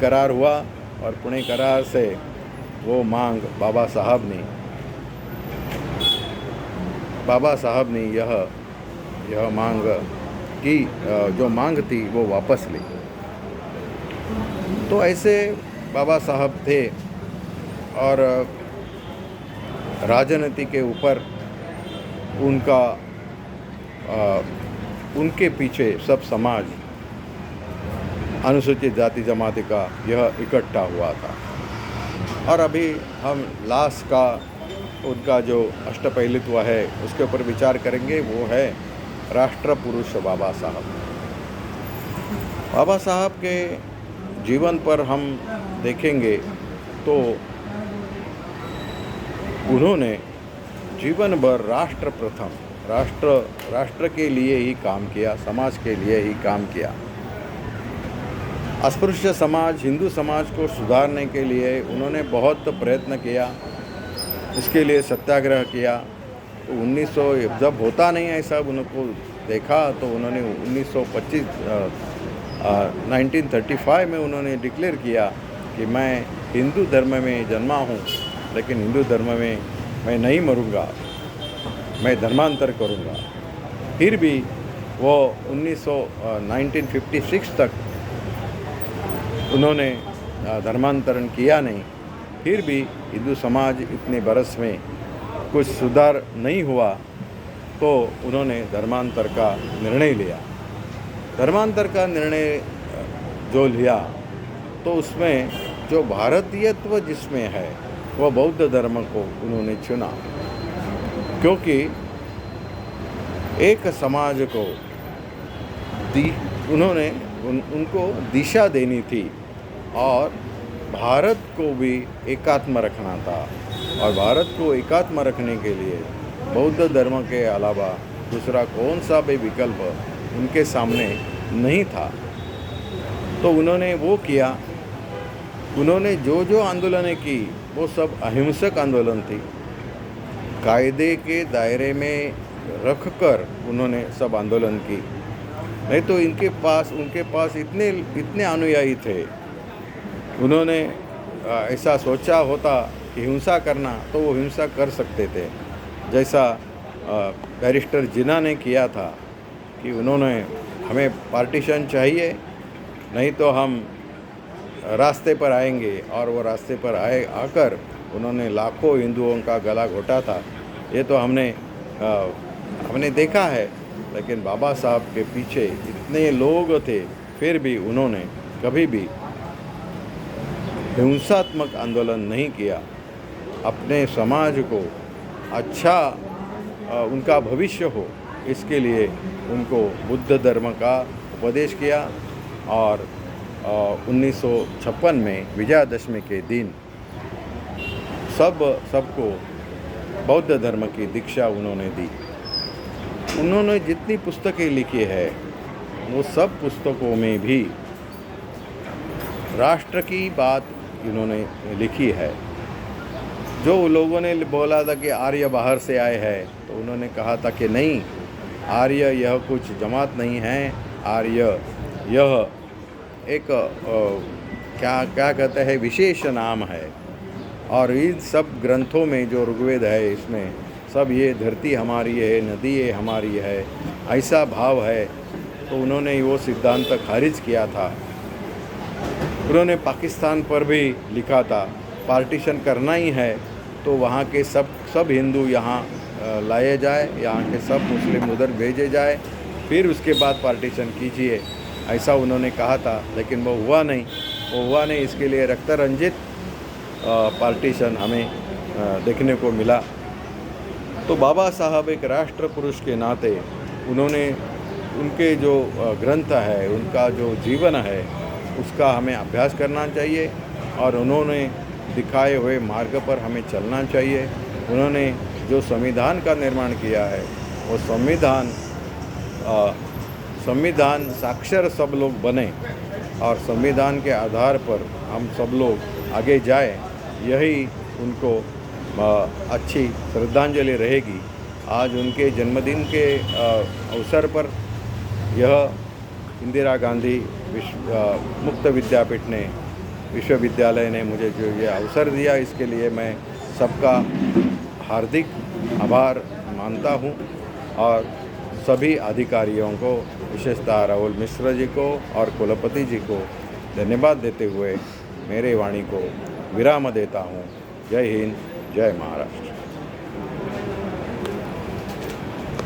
करार हुआ और पुणे करार से वो मांग बाबा साहब ने यह मांग की, जो मांग थी वो वापस ली। तो ऐसे बाबा साहब थे और राजनीति के ऊपर उनके पीछे सब समाज, अनुसूचित जाति जमाती का यह इकट्ठा हुआ था। और अभी हम लास्ट का उनका जो अष्टपहलुत्व है उसके ऊपर विचार करेंगे। वो है राष्ट्र पुरुष बाबा साहब। बाबा साहब के जीवन पर हम देखेंगे तो उन्होंने जीवन भर राष्ट्र प्रथम, राष्ट्र के लिए ही काम किया, समाज के लिए ही काम किया। अस्पृश्य समाज, हिंदू समाज को सुधारने के लिए उन्होंने बहुत प्रयत्न किया। इसके लिए सत्याग्रह किया। तो 1900 जब होता नहीं ऐसा उनको देखा तो उन्होंने 1935 में उन्होंने डिक्लेयर किया कि मैं हिंदू धर्म में जन्मा हूँ, लेकिन हिंदू धर्म में मैं नहीं मरूँगा, मैं धर्मांतर करूँगा। फिर भी वो 1956 तक उन्होंने धर्मांतरण किया नहीं। फिर भी हिंदू समाज इतने बरस में कुछ सुधार नहीं हुआ, तो उन्होंने धर्मांतर का निर्णय लिया। धर्मांतर का निर्णय जो लिया तो उसमें जो भारतीयत्व जिसमें है वह बौद्ध धर्म को उन्होंने चुना, क्योंकि एक समाज को उनको दिशा देनी थी और भारत को भी एकात्म रखना था। और भारत को एकात्म रखने के लिए बौद्ध धर्म के अलावा दूसरा कौन सा भी विकल्प उनके सामने नहीं था। तो उन्होंने वो किया। उन्होंने जो आंदोलनें की वो सब अहिंसक आंदोलन थी। कायदे के दायरे में रखकर उन्होंने सब आंदोलन की। नहीं तो उनके पास इतने अनुयायी थे। उन्होंने ऐसा सोचा होता कि हिंसा करना तो वो हिंसा कर सकते थे, जैसा बैरिस्टर जिन्ना ने किया था कि उन्होंने हमें पार्टीशन चाहिए, नहीं तो हम रास्ते पर आएंगे। और वो रास्ते पर आकर उन्होंने लाखों हिंदुओं का गला घोटा था। ये तो हमने देखा है। लेकिन बाबा साहब के पीछे इतने लोग थे, फिर भी उन्होंने कभी भी हिंसात्मक आंदोलन नहीं किया। अपने समाज को अच्छा उनका भविष्य हो, इसके लिए उनको बुद्ध धर्म का उपदेश किया। और 1956 में विजयादशमी के दिन सबको बौद्ध धर्म की दीक्षा उन्होंने दी। उन्होंने जितनी पुस्तकें लिखी है वो सब पुस्तकों में भी राष्ट्र की बात इन्होंने लिखी है। जो लोगों ने बोला था कि आर्य बाहर से आए हैं, तो उन्होंने कहा था कि नहीं, आर्य यह कुछ जमात नहीं है। आर्य यह एक क्या कहते हैं, विशेष नाम है। और इन सब ग्रंथों में जो ऋग्वेद है, इसमें सब ये धरती हमारी है, नदी ये हमारी है, ऐसा भाव है। तो उन्होंने वो सिद्धांत खारिज किया था। उन्होंने पाकिस्तान पर भी लिखा था, पार्टीशन करना ही है तो वहाँ के सब हिंदू यहाँ लाए जाए, यहाँ के सब मुस्लिम उधर भेजे जाए, फिर उसके बाद पार्टीशन कीजिए, ऐसा उन्होंने कहा था। लेकिन वो हुआ नहीं। इसके लिए रक्त रंजित पार्टीशन हमें देखने को मिला। तो बाबा साहब एक राष्ट्र पुरुष के नाते उनके जो ग्रंथ है, उनका जो जीवन है, उसका हमें अभ्यास करना चाहिए और उन्होंने दिखाए हुए मार्ग पर हमें चलना चाहिए। उन्होंने जो संविधान का निर्माण किया है, वो संविधान साक्षर सब लोग बने और संविधान के आधार पर हम सब लोग आगे जाए, यही उनको अच्छी श्रद्धांजलि रहेगी। आज उनके जन्मदिन के अवसर पर यह इंदिरा गांधी मुक्त विद्यापीठ ने विश्वविद्यालय ने मुझे जो ये अवसर दिया, इसके लिए मैं सबका हार्दिक आभार मानता हूँ और सभी अधिकारियों को, विशेषतः राहुल मिश्र जी को और कुलपति जी को धन्यवाद देते हुए मेरे वाणी को विराम देता हूँ। जय हिंद, जय महाराष्ट्र।